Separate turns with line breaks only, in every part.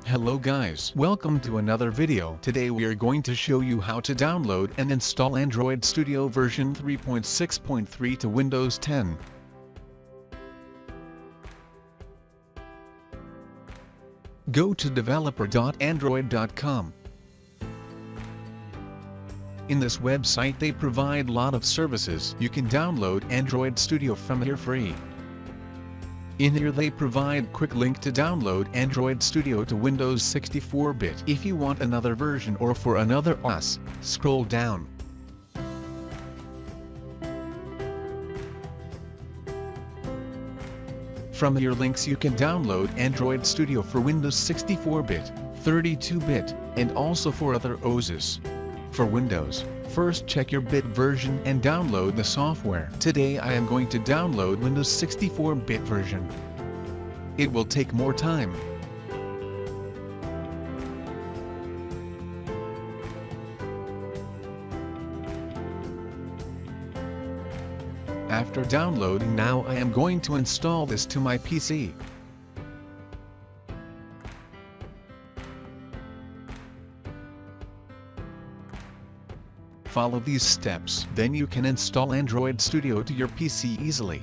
Hello guys, welcome to another video. Today we are going to show you how to download and install Android Studio version 3.6.3 to Windows 10. Go to developer.android.com. In this website they provide lot of services. You can download Android Studio from here free. In here they provide quick link to download Android Studio to Windows 64-bit. If you want another version or for another OS, scroll down. From here links you can download Android Studio for Windows 64-bit, 32-bit, and also for other OSes. For Windows, first check your bit version and download the software. Today I am going to download Windows 64-bit version. It will take more time. After downloading, now I am going to install this to my PC. Follow these steps, then you can install Android Studio to your PC easily.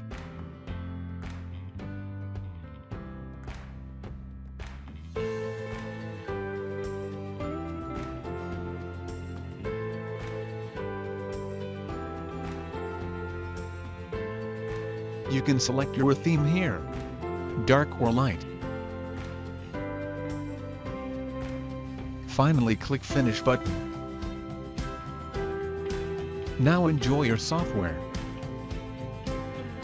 You can select your theme here, dark or light. Finally click Finish button. Now enjoy your software.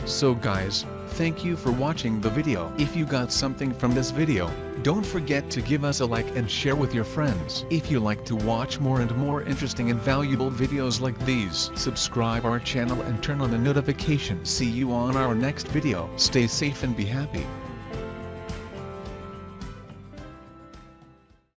So guys, thank you for watching the video. If you got something from this video, don't forget to give us a like and share with your friends. If you like to watch more and more interesting and valuable videos like these, subscribe our channel and turn on the notification. See you on our next video. Stay safe and be happy.